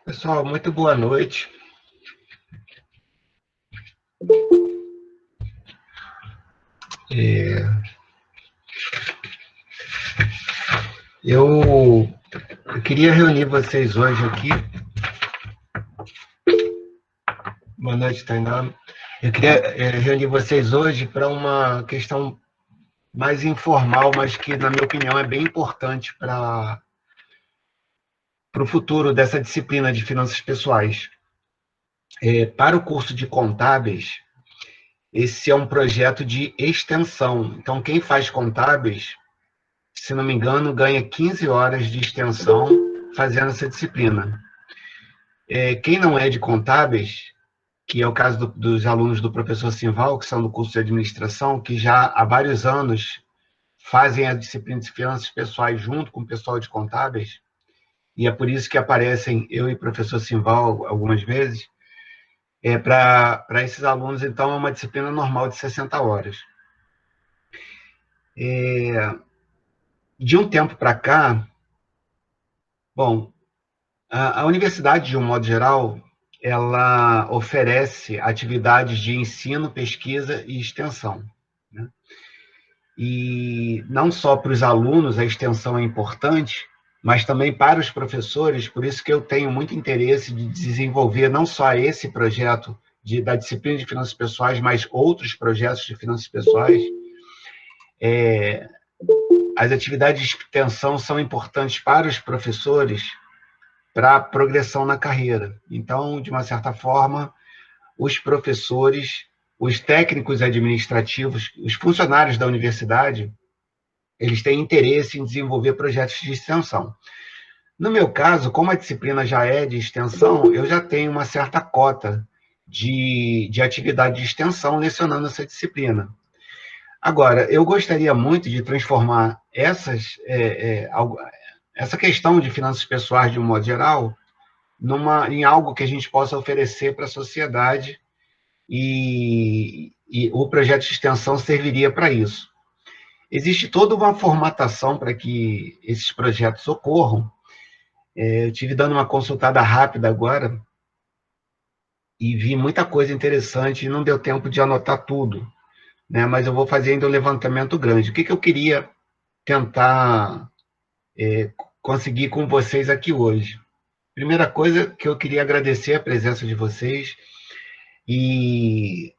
Pessoal, muito boa noite. Eu queria reunir vocês hoje aqui. Boa noite, Tainá. Eu queria reunir vocês hoje para uma questão mais informal, mas que, na minha opinião, é bem importante para o futuro dessa disciplina de finanças pessoais. Para o curso de contábeis, esse é um projeto de extensão. Então, quem faz contábeis, se não me engano, ganha 15 horas de extensão fazendo essa disciplina. Quem não é de contábeis, que é o caso dos alunos do professor Simval, que são do curso de administração, que já há vários anos fazem a disciplina de finanças pessoais junto com o pessoal de contábeis, e é por isso que aparecem eu e o professor Simval algumas vezes. Para esses alunos, então, é uma disciplina normal de 60 horas. De um tempo para cá, bom, a universidade, de um modo geral, ela oferece atividades de ensino, pesquisa e extensão, né? E não só para os alunos a extensão é importante, mas também para os professores, por isso que eu tenho muito interesse de desenvolver não só esse projeto da disciplina de finanças pessoais, mas outros projetos de finanças pessoais. As atividades de extensão são importantes para os professores para a progressão na carreira. Então, de uma certa forma, os professores, os técnicos administrativos, os funcionários da universidade, eles têm interesse em desenvolver projetos de extensão. No meu caso, como a disciplina já é de extensão, eu já tenho uma certa cota de atividade de extensão lecionando essa disciplina. Agora, eu gostaria muito de transformar essa questão de finanças pessoais, de um modo geral, em algo que a gente possa oferecer para a sociedade, e o projeto de extensão serviria para isso. Existe toda uma formatação para que esses projetos ocorram. Eu estive dando uma consultada rápida agora e vi muita coisa interessante e não deu tempo de anotar tudo, né? Mas eu vou fazer ainda um levantamento grande. O que eu queria tentar conseguir com vocês aqui hoje? Primeira coisa que eu queria agradecer a presença de vocês e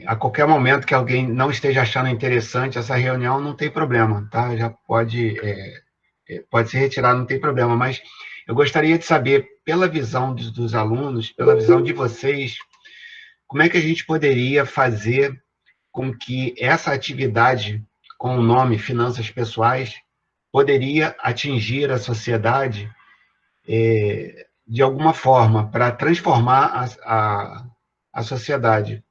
a qualquer momento que alguém não esteja achando interessante essa reunião, não tem problema, tá? Já pode se retirar, não tem problema, mas eu gostaria de saber, pela visão dos alunos, pela visão de vocês, como é que a gente poderia fazer com que essa atividade, com o nome Finanças Pessoais, poderia atingir a sociedade de alguma forma, para transformar a sociedade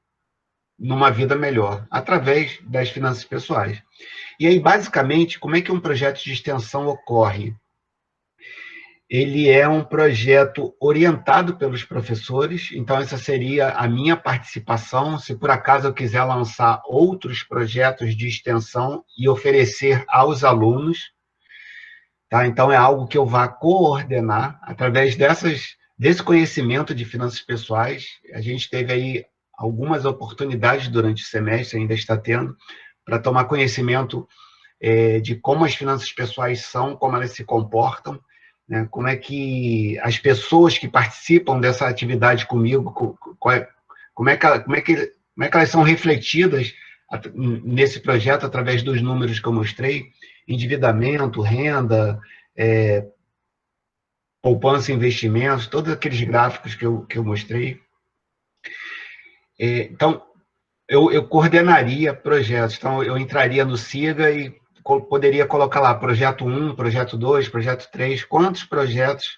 numa vida melhor, através das finanças pessoais. E aí, basicamente, como é que um projeto de extensão ocorre? Ele é um projeto orientado pelos professores, então essa seria a minha participação. Se por acaso eu quiser lançar outros projetos de extensão e oferecer aos alunos, Tá? Então, é algo que eu vá coordenar através desse conhecimento de finanças pessoais. A gente teve aí algumas oportunidades durante o semestre, ainda está tendo, para tomar conhecimento de como as finanças pessoais são, como elas se comportam, né? Como é que as pessoas que participam dessa atividade comigo, como é que elas são refletidas nesse projeto através dos números que eu mostrei, endividamento, renda, é, poupança e investimentos, todos aqueles gráficos que eu mostrei. Então, eu coordenaria projetos. Então, eu entraria no SIGA e poderia colocar lá projeto 1, projeto 2, projeto 3, quantos projetos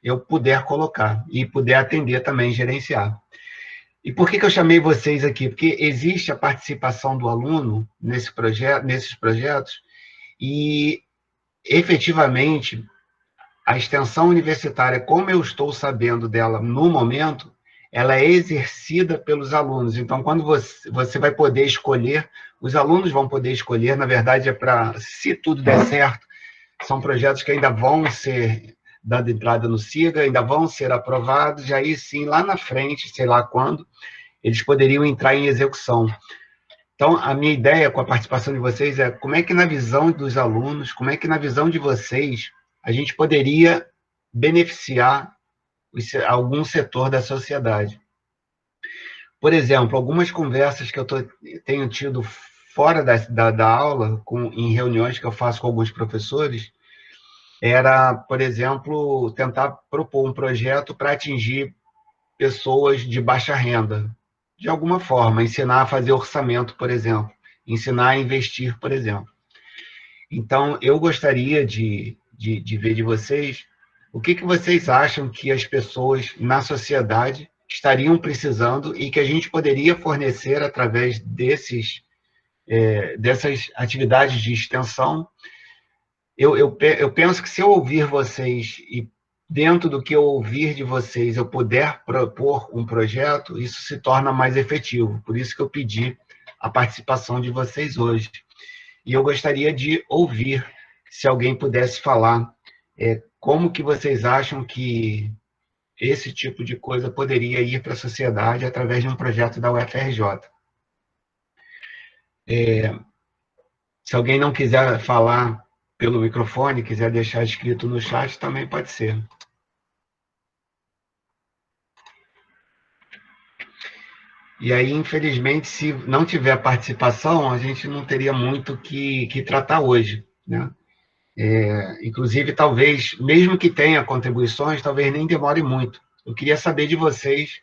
eu puder colocar e puder atender também, gerenciar. E por que eu chamei vocês aqui? Porque existe a participação do aluno nesses projetos e, efetivamente, a extensão universitária, como eu estou sabendo dela no momento, ela é exercida pelos alunos. Então, quando você vai poder escolher, os alunos vão poder escolher, na verdade, se tudo der certo, são projetos que ainda vão ser dando entrada no SIGA, ainda vão ser aprovados, e aí sim, lá na frente, sei lá quando, eles poderiam entrar em execução. Então, a minha ideia com a participação de vocês é como é que na visão dos alunos, como é que na visão de vocês, a gente poderia beneficiar algum setor da sociedade. Por exemplo, algumas conversas que eu tenho tido fora da aula, em reuniões que eu faço com alguns professores, era, por exemplo, tentar propor um projeto para atingir pessoas de baixa renda, de alguma forma, ensinar a fazer orçamento, por exemplo, ensinar a investir, por exemplo. Então, eu gostaria de ver de vocês o que vocês acham que as pessoas na sociedade estariam precisando e que a gente poderia fornecer através dessas atividades de extensão. Eu penso que se eu ouvir vocês e dentro do que eu ouvir de vocês eu puder propor um projeto, isso se torna mais efetivo. Por isso que eu pedi a participação de vocês hoje. E eu gostaria de ouvir, se alguém pudesse falar, como que vocês acham que esse tipo de coisa poderia ir para a sociedade através de um projeto da UFRJ. Se alguém não quiser falar pelo microfone, quiser deixar escrito no chat, também pode ser. E aí, infelizmente, se não tiver participação, a gente não teria muito que tratar hoje, né? Inclusive, talvez, mesmo que tenha contribuições, talvez nem demore muito. Eu queria saber de vocês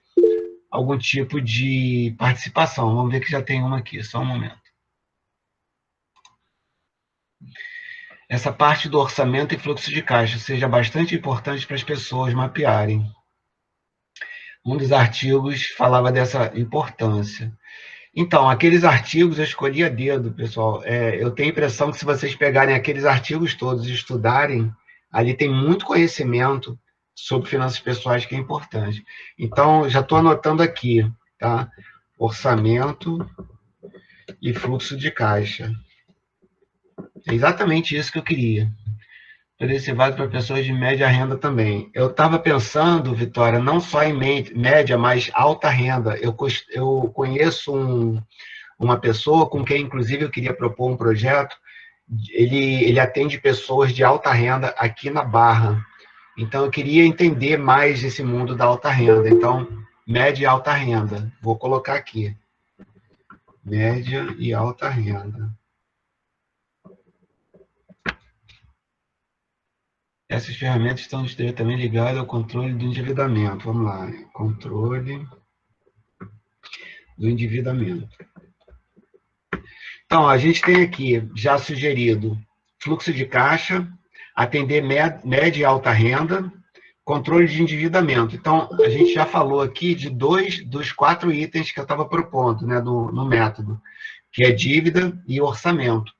algum tipo de participação. Vamos ver que já tem uma aqui, só um momento. Essa parte do orçamento e fluxo de caixa seja bastante importante para as pessoas mapearem. Um dos artigos falava dessa importância. Então, aqueles artigos eu escolhi a dedo, pessoal. Eu tenho a impressão que se vocês pegarem aqueles artigos todos e estudarem, ali tem muito conhecimento sobre finanças pessoais que é importante. Então, já estou anotando aqui, tá? Orçamento e fluxo de caixa. É exatamente isso que eu queria. Poderia ser válido para pessoas de média renda também. Eu estava pensando, Vitória, não só em média, mas alta renda. Eu conheço uma pessoa com quem, inclusive, eu queria propor um projeto. Ele atende pessoas de alta renda aqui na Barra. Então, eu queria entender mais esse mundo da alta renda. Então, média e alta renda. Vou colocar aqui. Média e alta renda. Essas ferramentas estão diretamente ligadas ao controle do endividamento. Vamos lá. Controle do endividamento. Então, a gente tem aqui já sugerido fluxo de caixa, atender média e alta renda, controle de endividamento. Então, a gente já falou aqui de 2 dos 4 itens que eu estava propondo, né, no método, que é dívida e orçamento.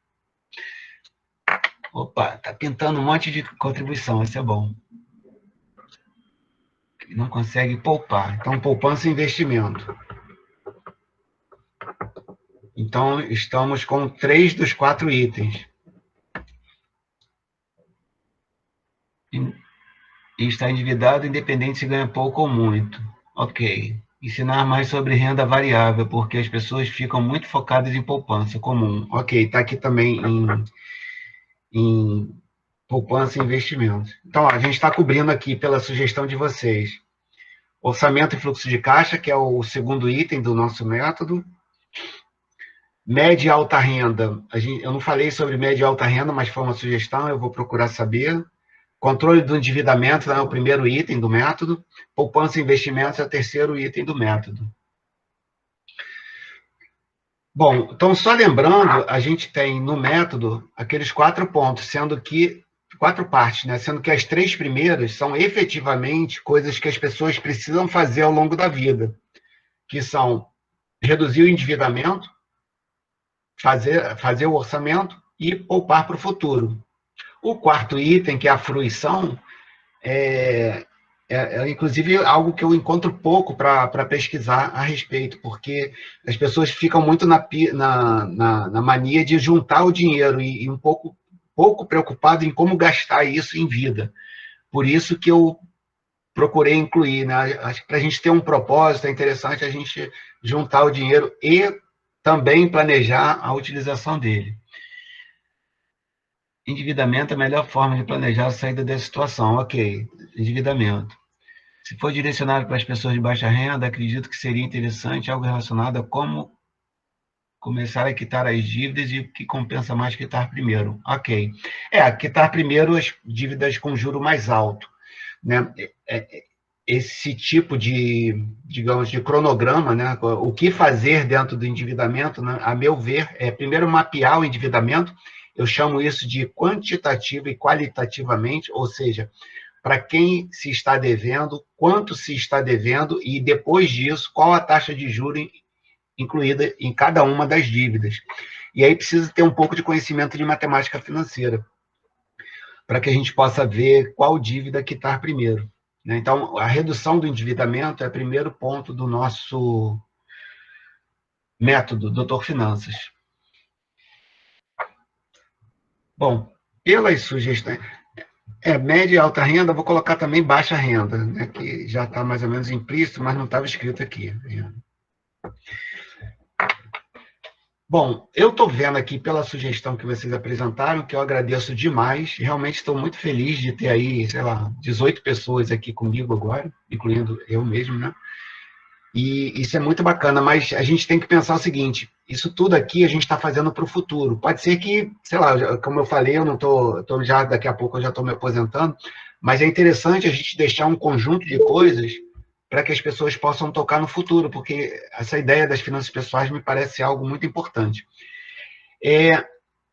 Opa, está pintando um monte de contribuição, isso é bom. Não consegue poupar. Então, poupança e investimento. Então, estamos com 3 dos 4 itens. e está endividado, independente se ganha pouco ou muito. Ok. Ensinar mais sobre renda variável, porque as pessoas ficam muito focadas em poupança comum. Ok, está aqui também em poupança e investimentos. Então, ó, a gente está cobrindo aqui, pela sugestão de vocês, orçamento e fluxo de caixa, que é o segundo item do nosso método. Média e alta renda. Eu não falei sobre média e alta renda, mas foi uma sugestão, eu vou procurar saber. Controle do endividamento é o primeiro item do método. Poupança e investimentos é o terceiro item do método. Bom, então, só lembrando, a gente tem no método aqueles 4 pontos, sendo que 4 partes, né? Sendo que as 3 primeiras são efetivamente coisas que as pessoas precisam fazer ao longo da vida, que são reduzir o endividamento, fazer o orçamento e poupar para o futuro. O quarto item, que é a fruição, inclusive, algo que eu encontro pouco para pesquisar a respeito, porque as pessoas ficam muito na mania de juntar o dinheiro e um pouco preocupado em como gastar isso em vida. Por isso que eu procurei incluir, né? Acho que para a gente ter um propósito, é interessante a gente juntar o dinheiro e também planejar a utilização dele. Endividamento é a melhor forma de planejar a saída dessa situação. Ok, endividamento. Se for direcionado para as pessoas de baixa renda, acredito que seria interessante algo relacionado a como começar a quitar as dívidas e o que compensa mais quitar primeiro. Ok. Quitar primeiro as dívidas com juro mais alto, né? Esse tipo de, digamos, de cronograma, né? O que fazer dentro do endividamento, né? A meu ver, é primeiro mapear o endividamento. Eu chamo isso de quantitativa e qualitativamente, ou seja, para quem se está devendo, quanto se está devendo e, depois disso, qual a taxa de juros incluída em cada uma das dívidas. E aí precisa ter um pouco de conhecimento de matemática financeira, para que a gente possa ver qual dívida quitar primeiro. Então, a redução do endividamento é o primeiro ponto do nosso método, Doutor Finanças. Bom, pelas sugestões... média e alta renda, vou colocar também baixa renda, né, que já está mais ou menos implícito, mas não estava escrito aqui. Bom, eu estou vendo aqui pela sugestão que vocês apresentaram, que eu agradeço demais. Realmente estou muito feliz de ter aí, sei lá, 18 pessoas aqui comigo agora, incluindo eu mesmo, né? E isso é muito bacana, mas a gente tem que pensar o seguinte: isso tudo aqui a gente está fazendo para o futuro. Pode ser que, sei lá, como eu falei, eu não estou já, daqui a pouco eu já estou me aposentando, mas é interessante a gente deixar um conjunto de coisas para que as pessoas possam tocar no futuro, porque essa ideia das finanças pessoais me parece algo muito importante.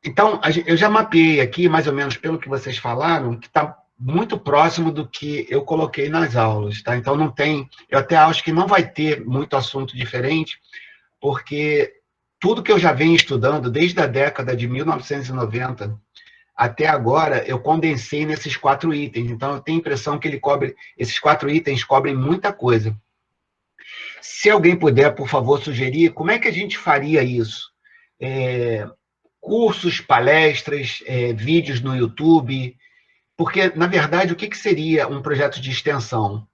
Então, eu já mapeei aqui, mais ou menos pelo que vocês falaram, que está muito próximo do que eu coloquei nas aulas, tá? Então, não tem... Eu até acho que não vai ter muito assunto diferente, porque tudo que eu já venho estudando, desde a década de 1990 até agora, eu condensei nesses 4 itens. Então, eu tenho a impressão que esses 4 itens cobrem muita coisa. Se alguém puder, por favor, sugerir como é que a gente faria isso? Cursos, palestras, vídeos no YouTube, porque, na verdade, o que seria um projeto de extensão?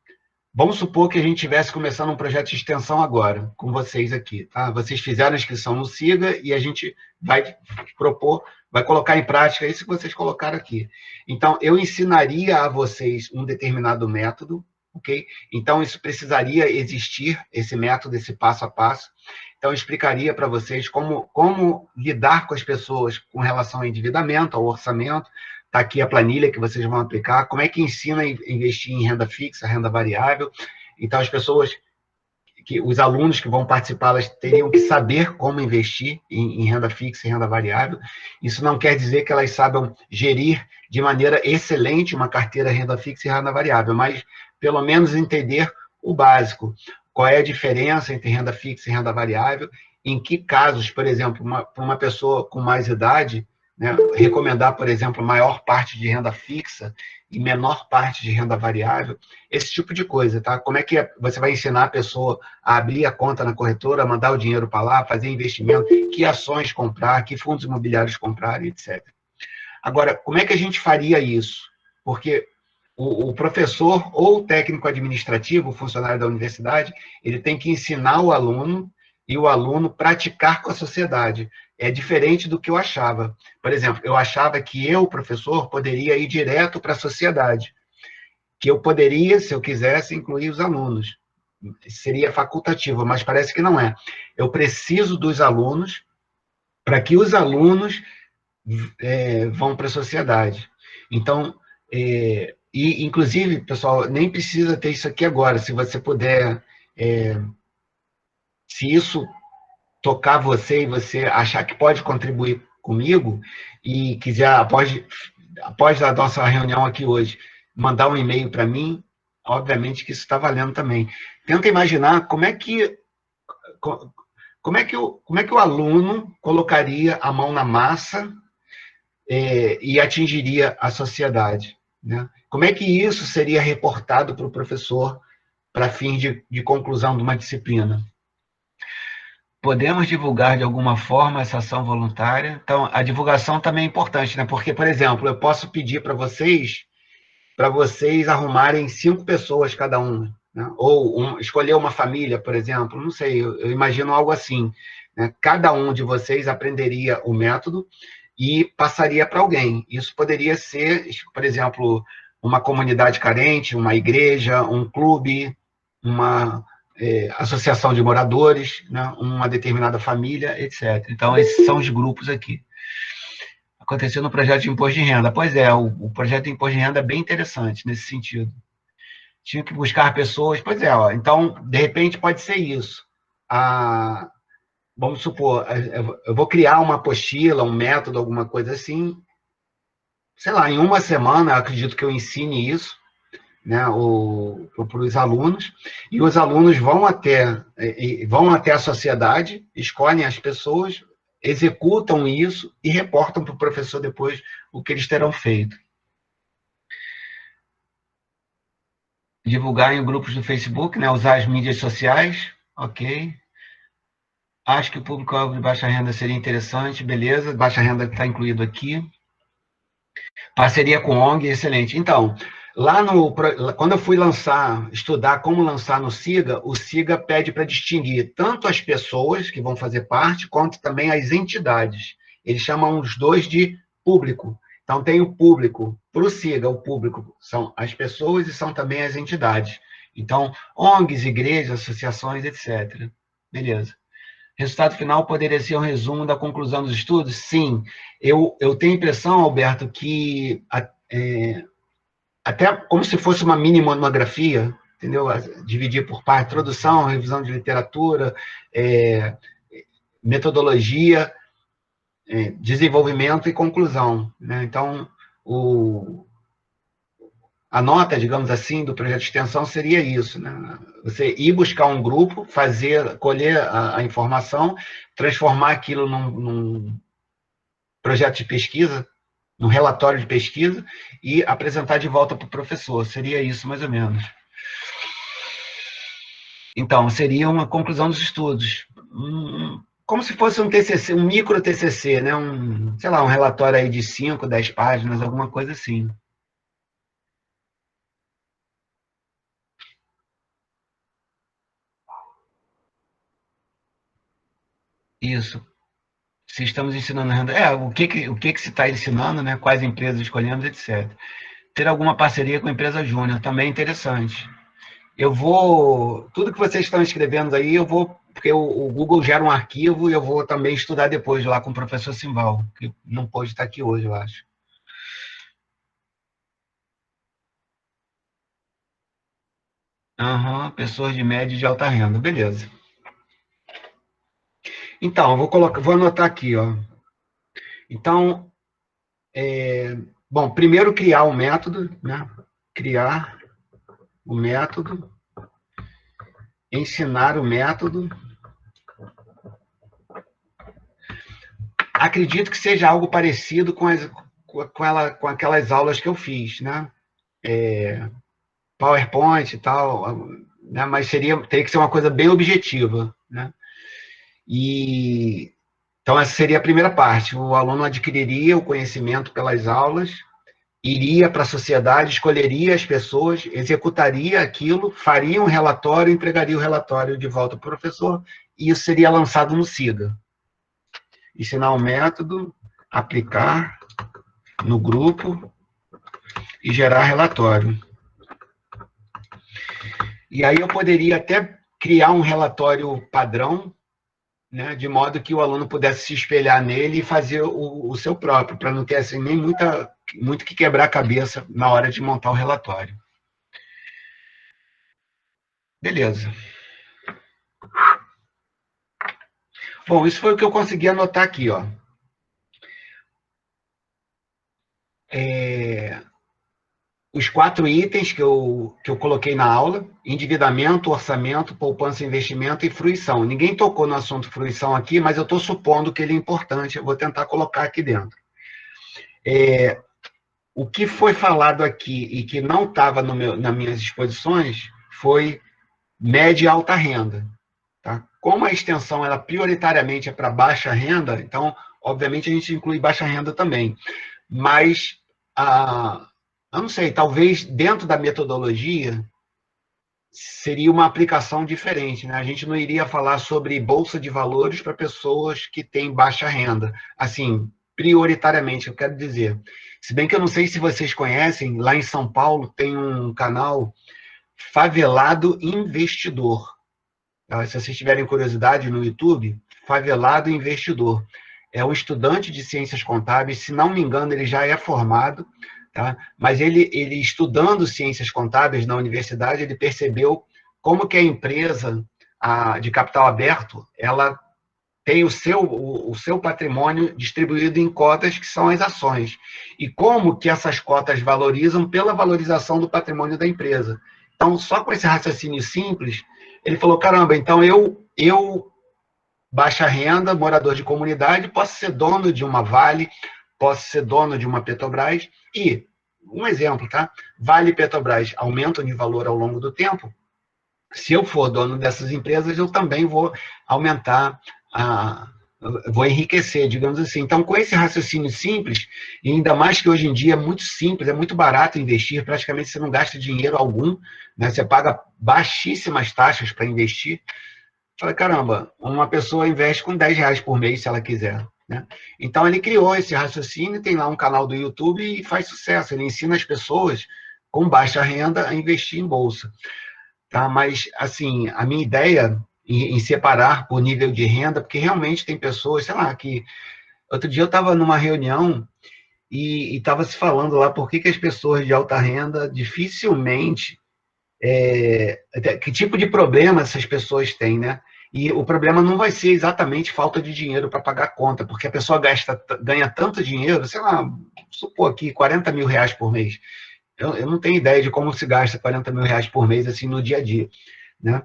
Vamos supor que a gente estivesse começando um projeto de extensão agora, com vocês aqui, tá? Vocês fizeram a inscrição no SIGA e a gente vai propor, vai colocar em prática isso que vocês colocaram aqui. Então, eu ensinaria a vocês um determinado método, ok? Então, isso precisaria existir, esse método, esse passo a passo. Então, eu explicaria para vocês como lidar com as pessoas com relação ao endividamento, ao orçamento. Está aqui a planilha que vocês vão aplicar. Como é que ensina a investir em renda fixa, renda variável. Então, as pessoas, os alunos que vão participar, elas teriam que saber como investir em renda fixa e renda variável. Isso não quer dizer que elas saibam gerir de maneira excelente uma carteira renda fixa e renda variável, mas pelo menos entender o básico. Qual é a diferença entre renda fixa e renda variável? Em que casos, por exemplo, para uma pessoa com mais idade, né, recomendar, por exemplo, maior parte de renda fixa e menor parte de renda variável, esse tipo de coisa, tá? Como é que você vai ensinar a pessoa a abrir a conta na corretora, mandar o dinheiro para lá, fazer investimento, que ações comprar, que fundos imobiliários comprar, etc. Agora, como é que a gente faria isso? Porque o professor ou o técnico administrativo, o funcionário da universidade, ele tem que ensinar o aluno e o aluno praticar com a sociedade. É diferente do que eu achava. Por exemplo, eu achava que eu, professor, poderia ir direto para a sociedade, que eu poderia, se eu quisesse, incluir os alunos. Seria facultativo, mas parece que não é. Eu preciso dos alunos para que os alunos vão para a sociedade. Então, e inclusive, pessoal, nem precisa ter isso aqui agora, se você puder, se isso tocar você e você achar que pode contribuir comigo, e quiser, após a nossa reunião aqui hoje, mandar um e-mail para mim, obviamente que isso está valendo também. Tenta imaginar como é que o aluno colocaria a mão na massa e atingiria a sociedade, né? Como é que isso seria reportado para o professor para fim de conclusão de uma disciplina? Podemos divulgar de alguma forma essa ação voluntária? Então, a divulgação também é importante, né? Porque, por exemplo, eu posso pedir para vocês arrumarem 5 pessoas cada um, né? Ou escolher uma família, por exemplo, não sei, eu imagino algo assim, né? Cada um de vocês aprenderia o método e passaria para alguém. Isso poderia ser, por exemplo, uma comunidade carente, uma igreja, um clube, uma associação de moradores, né? Uma determinada família, etc. Então, esses são os grupos aqui. Aconteceu no projeto de imposto de renda. Pois é, o projeto de imposto de renda é bem interessante nesse sentido. Tinha que buscar pessoas. Pois é, ó, então, de repente, pode ser isso. Vamos supor, eu vou criar uma apostila, um método, alguma coisa assim. Sei lá, em uma semana, eu acredito que eu ensine isso, né, para os alunos, e os alunos vão até a sociedade, escolhem as pessoas, executam isso e reportam para o professor depois o que eles terão feito. Divulgar em grupos do Facebook, né, usar as mídias sociais, ok. Acho que o público-alvo de baixa renda seria interessante, beleza, baixa renda está incluído aqui. Parceria com ONG, excelente. Então, quando eu fui estudar como lançar no SIGA, o SIGA pede para distinguir tanto as pessoas que vão fazer parte, quanto também as entidades. Eles chamam os dois de público. Então, tem o público. Para o SIGA, o público são as pessoas e são também as entidades. Então, ONGs, igrejas, associações, etc. Beleza. Resultado final poderia ser um resumo da conclusão dos estudos? Sim. Eu tenho a impressão, Alberto, que até como se fosse uma mini monografia, entendeu? Dividir por parte, introdução, revisão de literatura, metodologia, desenvolvimento e conclusão, né? Então, a nota, digamos assim, do projeto de extensão seria isso, né? Você ir buscar um grupo, colher a informação, transformar aquilo num projeto de pesquisa, num relatório de pesquisa, e apresentar de volta para o professor. Seria isso, mais ou menos. Então, seria uma conclusão dos estudos. Como se fosse um TCC, um micro TCC, né? Sei lá, um relatório aí de 5, 10 páginas, alguma coisa assim. Isso. Se estamos ensinando renda. O que se está ensinando, né? Quais empresas escolhemos, etc. Ter alguma parceria com a empresa júnior, também é interessante. Tudo que vocês estão escrevendo aí, porque o Google gera um arquivo e eu vou também estudar depois lá com o professor Simval, que não pôde estar aqui hoje, eu acho. Pessoas de média e de alta renda, beleza. Então, vou anotar aqui, ó. Então, bom, primeiro criar o método, né? Criar o método, ensinar o método. Acredito que seja algo parecido com aquelas aulas que eu fiz, né? PowerPoint e tal, né? Mas teria que ser uma coisa bem objetiva, né? Então, essa seria a primeira parte. O aluno adquiriria o conhecimento pelas aulas iria para a sociedade, escolheria as pessoas, executaria aquilo, faria um relatório, entregaria o relatório de volta para o professor, e isso seria lançado no SIGA. Ensinar o método, aplicar no grupo e gerar relatório. E aí eu poderia até criar um relatório padrão, né, de modo que o aluno pudesse se espelhar nele e fazer o seu próprio, para não ter assim, nem muito que quebrar a cabeça na hora de montar o relatório. Beleza. Bom, isso foi o que eu consegui anotar aqui, ó. Os 4 itens que eu coloquei na aula: endividamento, orçamento, poupança, investimento e fruição. Ninguém tocou no assunto fruição aqui, mas eu estou supondo que ele é importante, eu vou tentar colocar aqui dentro. O que foi falado aqui e que não estava nas minhas exposições foi média e alta renda. Tá? Como a extensão ela prioritariamente é para baixa renda, então, obviamente, a gente inclui baixa renda também. Mas, eu não sei, talvez dentro da metodologia seria uma aplicação diferente, né? A gente não iria falar sobre bolsa de valores para pessoas que têm baixa renda. Assim, prioritariamente, eu quero dizer. Se bem que eu não sei se vocês conhecem, lá em São Paulo tem um canal Favelado Investidor. Se vocês tiverem curiosidade no YouTube, Favelado Investidor. É um estudante de ciências contábeis, se não me engano, ele já é formado, tá? Mas ele estudando ciências contábeis na universidade, ele percebeu como que a empresa de capital aberto, ela tem o seu patrimônio distribuído em cotas, que são as ações. E como que essas cotas valorizam pela valorização do patrimônio da empresa. Então, só com esse raciocínio simples, ele falou, caramba, então eu baixa renda, morador de comunidade, posso ser dono de uma Vale, posso ser dono de uma Petrobras, e, um exemplo, tá? Vale e Petrobras aumentam de valor ao longo do tempo. Se eu for dono dessas empresas, eu também vou aumentar, vou enriquecer, digamos assim. Então, com esse raciocínio simples, e ainda mais que hoje em dia é muito simples, é muito barato investir, praticamente você não gasta dinheiro algum, né? Você paga baixíssimas taxas para investir. Falei, caramba, uma pessoa investe com R$10 por mês, se ela quiser. Né? Então, ele criou esse raciocínio, tem lá um canal do YouTube e faz sucesso. Ele ensina as pessoas com baixa renda a investir em bolsa. Tá? Mas, assim, a minha ideia em separar por nível de renda, porque realmente tem pessoas, sei lá, que... Outro dia eu estava numa reunião e estava se falando lá por que as pessoas de alta renda dificilmente... que tipo de problema essas pessoas têm, né? E o problema não vai ser exatamente falta de dinheiro para pagar a conta, porque a pessoa ganha tanto dinheiro, sei lá, supor aqui, R$40 mil por mês. Eu não tenho ideia de como se gasta R$40 mil por mês, assim, no dia a dia, né?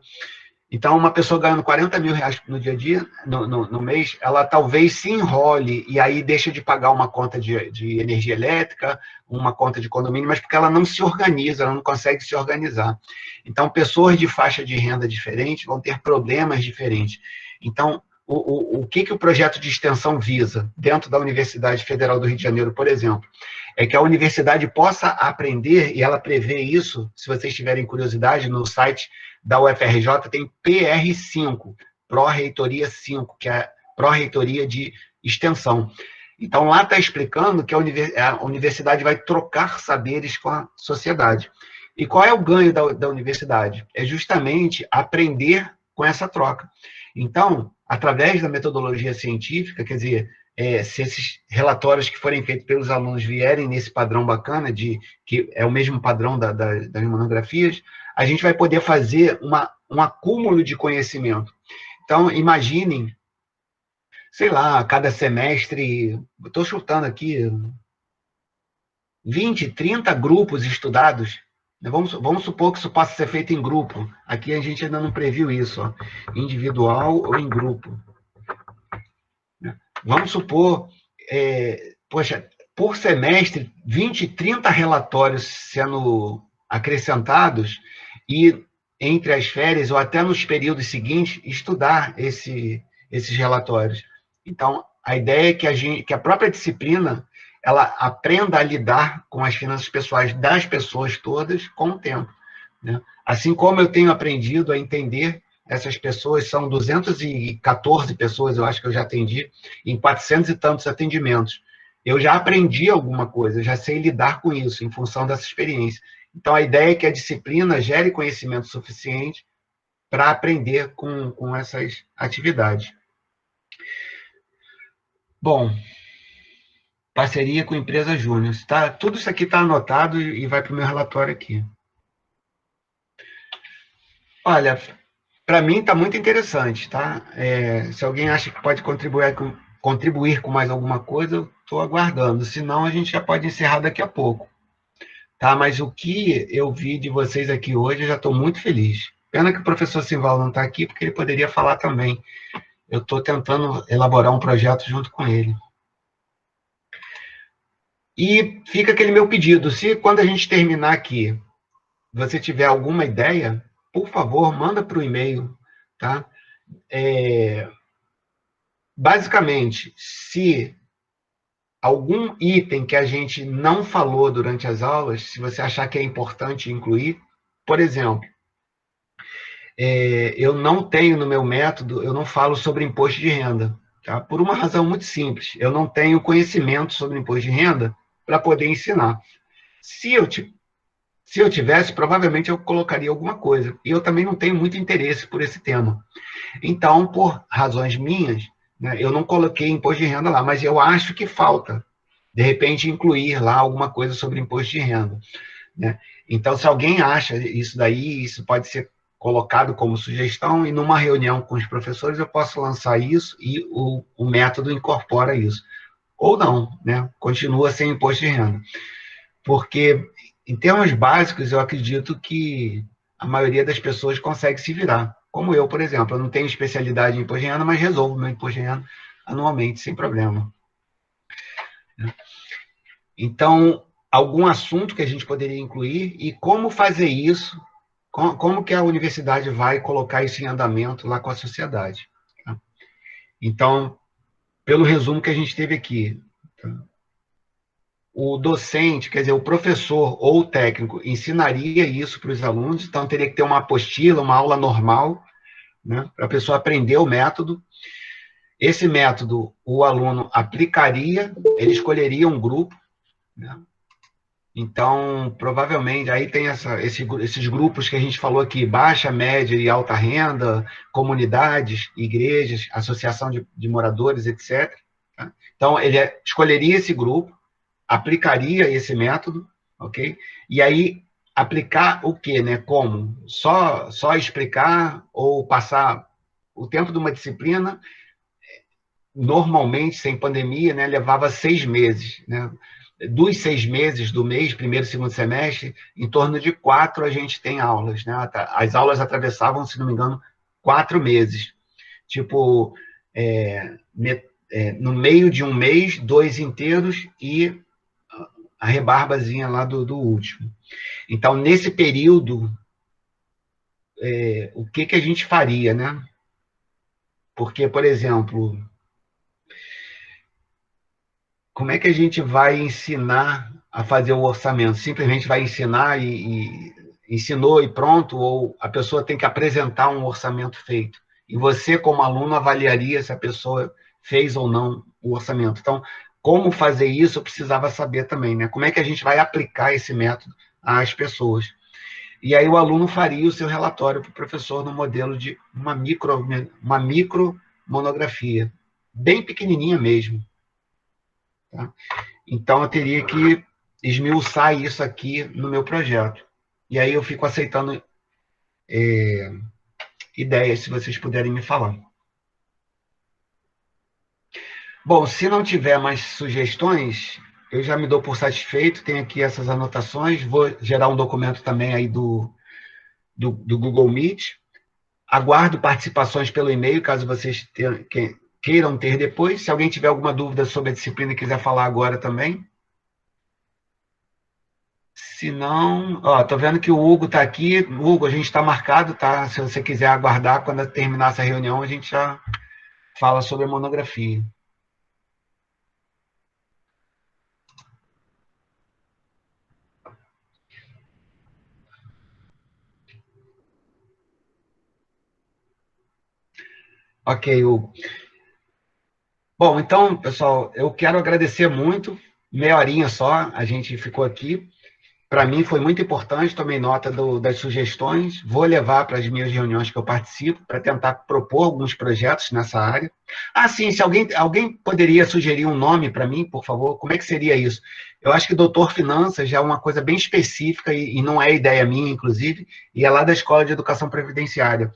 Então, uma pessoa ganhando R$40 mil no dia a dia, no mês, ela talvez se enrole e aí deixa de pagar uma conta de energia elétrica, uma conta de condomínio, mas porque ela não se organiza, ela não consegue se organizar. Então, pessoas de faixa de renda diferente vão ter problemas diferentes. Então, o que o projeto de extensão visa, dentro da Universidade Federal do Rio de Janeiro, por exemplo, é que a universidade possa aprender, e ela prevê isso, se vocês tiverem curiosidade, no site da UFRJ tem PR5, Pró-Reitoria 5, que é Pró-Reitoria de Extensão. Então, lá está explicando que a universidade vai trocar saberes com a sociedade. E qual é o ganho da universidade? É justamente aprender com essa troca. Então, através da metodologia científica, quer dizer, se esses relatórios que forem feitos pelos alunos vierem nesse padrão bacana, que é o mesmo padrão das monografias, a gente vai poder fazer um acúmulo de conhecimento. Então, imaginem, sei lá, cada semestre, estou chutando aqui, 20, 30 grupos estudados. Vamos supor que isso possa ser feito em grupo. Aqui a gente ainda não previu isso, ó, individual ou em grupo. Vamos supor, poxa, por semestre, 20, 30 relatórios sendo acrescentados e entre as férias ou até nos períodos seguintes, estudar esses relatórios. Então, a ideia é que a própria disciplina ela aprenda a lidar com as finanças pessoais das pessoas todas com o tempo, né? Assim como eu tenho aprendido a entender essas pessoas, são 214 pessoas, eu acho que eu já atendi, em 400 e tantos atendimentos. Eu já aprendi alguma coisa, eu já sei lidar com isso, em função dessa experiência. Então, a ideia é que a disciplina gere conhecimento suficiente para aprender com essas atividades. Bom, parceria com empresa júnior. Tá, tudo isso aqui está anotado e vai para o meu relatório aqui. Olha, para mim está muito interessante, tá? Se alguém acha que pode contribuir com mais alguma coisa, eu estou aguardando. Senão, a gente já pode encerrar daqui a pouco. Tá? Mas o que eu vi de vocês aqui hoje, eu já estou muito feliz. Pena que o professor Simval não está aqui, porque ele poderia falar também. Eu estou tentando elaborar um projeto junto com ele. E fica aquele meu pedido, se quando a gente terminar aqui, você tiver alguma ideia, por favor, manda para o e-mail, tá? Basicamente, se algum item que a gente não falou durante as aulas, se você achar que é importante incluir, por exemplo, eu não tenho no meu método, eu não falo sobre imposto de renda, tá? Por uma razão muito simples, eu não tenho conhecimento sobre imposto de renda para poder ensinar. Se eu tivesse, provavelmente eu colocaria alguma coisa. E eu também não tenho muito interesse por esse tema. Então, por razões minhas, né, eu não coloquei imposto de renda lá, mas eu acho que falta, de repente, incluir lá alguma coisa sobre imposto de renda, né? Então, se alguém acha isso daí, isso pode ser colocado como sugestão, e numa reunião com os professores eu posso lançar isso e o método incorpora isso. Ou não, né? Continua sem imposto de renda. Porque, em termos básicos, eu acredito que a maioria das pessoas consegue se virar. Como eu, por exemplo, eu não tenho especialidade em imposto de renda, mas resolvo meu imposto de renda anualmente, sem problema. Então, algum assunto que a gente poderia incluir e como fazer isso, como que a universidade vai colocar isso em andamento lá com a sociedade. Tá? Então, pelo resumo que a gente teve aqui, tá? O docente, quer dizer, o professor ou o técnico ensinaria isso para os alunos, então teria que ter uma apostila, uma aula normal, né, para a pessoa aprender o método. Esse método, o aluno aplicaria, ele escolheria um grupo, né? Então, provavelmente, aí tem esses grupos que a gente falou aqui, baixa, média e alta renda, comunidades, igrejas, associação de moradores, etc. Tá? Então, ele escolheria esse grupo, aplicaria esse método, ok? E aí, aplicar o quê, né? Como? Só explicar ou passar o tempo de uma disciplina, normalmente, sem pandemia, né, levava 6 meses, né? Dos 6 meses do mês, primeiro e segundo semestre, em torno de 4 a gente tem aulas, né? As aulas atravessavam, se não me engano, 4 meses. Tipo, no meio de um mês, 2 inteiros e a rebarbazinha lá do último. Então, nesse período, o que a gente faria, né? Porque, por exemplo, como é que a gente vai ensinar a fazer o orçamento? Simplesmente vai ensinar e ensinou e pronto? Ou a pessoa tem que apresentar um orçamento feito? E você, como aluno, avaliaria se a pessoa fez ou não o orçamento. Então, como fazer isso, eu precisava saber também, né? Como é que a gente vai aplicar esse método às pessoas? E aí o aluno faria o seu relatório para o professor no modelo de uma micro monografia, bem pequenininha mesmo. Tá? Então, eu teria que esmiuçar isso aqui no meu projeto. E aí eu fico aceitando ideias, se vocês puderem me falar. Bom, se não tiver mais sugestões, eu já me dou por satisfeito, tenho aqui essas anotações, vou gerar um documento também aí do Google Meet. Aguardo participações pelo e-mail, caso vocês queiram ter depois. Se alguém tiver alguma dúvida sobre a disciplina e quiser falar agora também. Se não, ó, tô vendo que o Hugo está aqui. Hugo, a gente está marcado, tá? Se você quiser aguardar, quando terminar essa reunião, a gente já fala sobre a monografia. Ok, Hugo. Bom, então, pessoal, eu quero agradecer muito. Meia horinha só, a gente ficou aqui. Para mim foi muito importante, tomei nota das sugestões, vou levar para as minhas reuniões que eu participo, para tentar propor alguns projetos nessa área. Ah, sim, se alguém poderia sugerir um nome para mim, por favor, como é que seria isso? Eu acho que doutor Finanças já é uma coisa bem específica e não é ideia minha, inclusive, e é lá da Escola de Educação Previdenciária.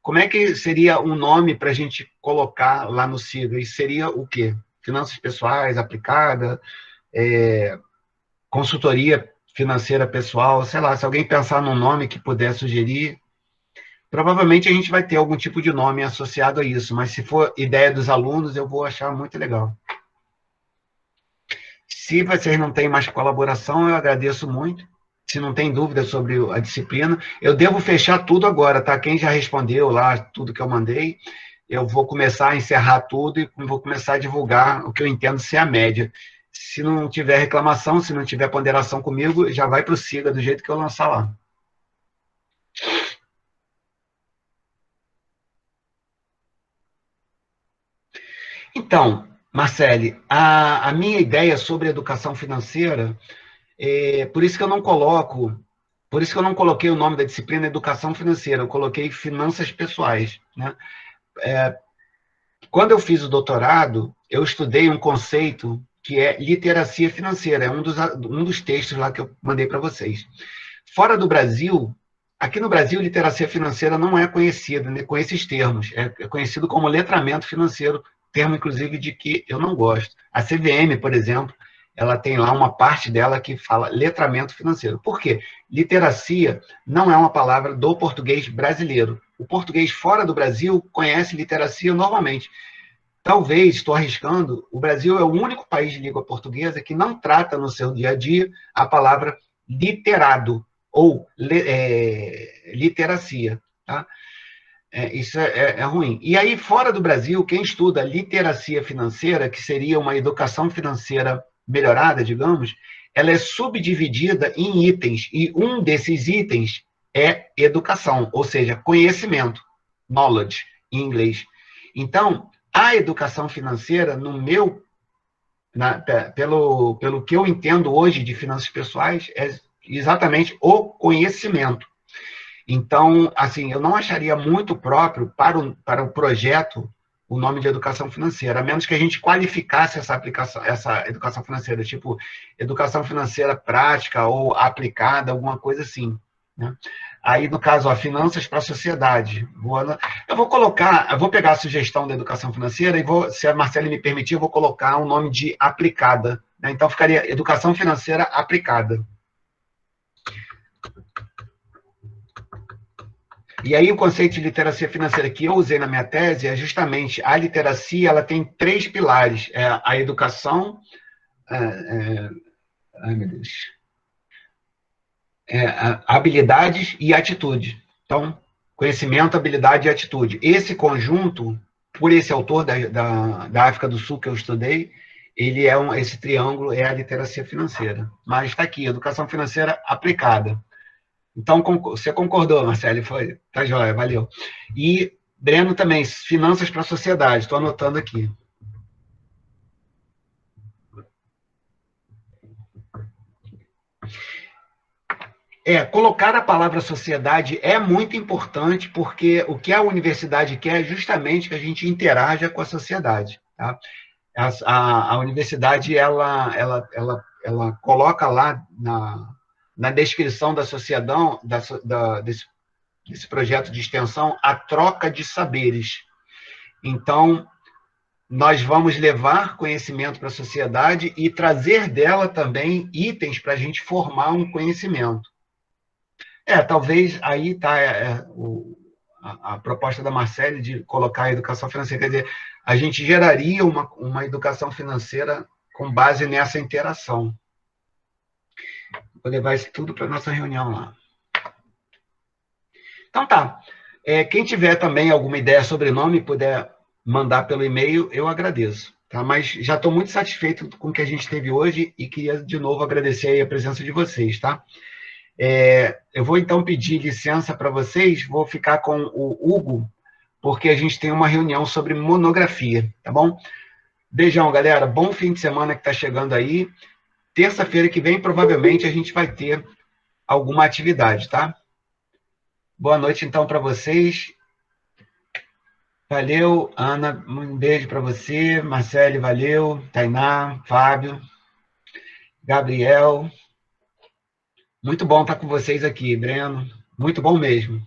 Como é que seria um nome para a gente colocar lá no SIGA? E seria o quê? Finanças pessoais, aplicada, é, consultoria financeira pessoal, sei lá, se alguém pensar num nome que puder sugerir, provavelmente a gente vai ter algum tipo de nome associado a isso, mas se for ideia dos alunos, eu vou achar muito legal. Se vocês não têm mais colaboração, eu agradeço muito. Se não tem dúvida sobre a disciplina, eu devo fechar tudo agora, tá? Quem já respondeu lá tudo que eu mandei, eu vou começar a encerrar tudo e vou começar a divulgar o que eu entendo ser a média. Se não tiver reclamação, se não tiver ponderação comigo, já vai para o SIGA do jeito que eu lançar lá. Então, Marcele, a minha ideia sobre educação financeira, por isso que eu não coloco, por isso que eu não coloquei o nome da disciplina educação financeira, eu coloquei finanças pessoais, né? Quando eu fiz o doutorado, eu estudei um conceito que é literacia financeira, é um dos textos lá que eu mandei para vocês. Fora do Brasil, aqui no Brasil, literacia financeira não é conhecida, né, com esses termos. É conhecido como letramento financeiro, termo, inclusive, de que eu não gosto. A CVM, por exemplo, ela tem lá uma parte dela que fala letramento financeiro. Por quê? Literacia não é uma palavra do português brasileiro. O português fora do Brasil conhece literacia normalmente. Talvez, estou arriscando, o Brasil é o único país de língua portuguesa que não trata no seu dia a dia a palavra literado ou literacia. Tá? Isso é ruim. E aí, fora do Brasil, quem estuda literacia financeira, que seria uma educação financeira melhorada, digamos, ela é subdividida em itens, e um desses itens é educação, ou seja, conhecimento, knowledge, em inglês. Então, a educação financeira, no meu, pelo que eu entendo hoje de finanças pessoais, é exatamente o conhecimento. Então, assim, eu não acharia muito próprio para o projeto o nome de educação financeira, a menos que a gente qualificasse essa aplicação, essa educação financeira, tipo educação financeira prática ou aplicada, alguma coisa assim. Né? Aí, no caso, ó, finanças para a sociedade. Eu vou pegar a sugestão da educação financeira e vou, se a Marcela me permitir, eu vou colocar um nome de aplicada. Né? Então, ficaria educação financeira aplicada. E aí o conceito de literacia financeira que eu usei na minha tese é justamente a literacia, ela tem três pilares, a educação, é, é, ai meu Deus, habilidades e atitude. Então, conhecimento, habilidade e atitude. Esse conjunto, por esse autor da África do Sul que eu estudei, esse triângulo é a literacia financeira. Mas está aqui, educação financeira aplicada. Então, você concordou, Marcelo? Foi? Tá joia, valeu. E Breno também, finanças para a sociedade, estou anotando aqui. Colocar a palavra sociedade é muito importante, porque o que a universidade quer é justamente que a gente interaja com a sociedade. Tá? A universidade, ela coloca lá na descrição da sociedade, desse projeto de extensão, a troca de saberes. Então, nós vamos levar conhecimento para a sociedade e trazer dela também itens para a gente formar um conhecimento. Talvez aí está a proposta da Marcele de colocar a educação financeira. Quer dizer, a gente geraria uma educação financeira com base nessa interação. Vou levar isso tudo para a nossa reunião lá. Então tá. Quem tiver também alguma ideia sobre nome e puder mandar pelo e-mail, eu agradeço. Tá? Mas já estou muito satisfeito com o que a gente teve hoje e queria, de novo, agradecer aí a presença de vocês. Tá? Eu vou, então, pedir licença para vocês, vou ficar com o Hugo porque a gente tem uma reunião sobre monografia, tá bom? Beijão, galera. Bom fim de semana que está chegando aí. Terça-feira que vem, provavelmente, a gente vai ter alguma atividade, tá? Boa noite, então, para vocês. Valeu, Ana, um beijo para você. Marcele, valeu. Tainá, Fábio, Gabriel. Muito bom estar com vocês aqui, Breno. Muito bom mesmo.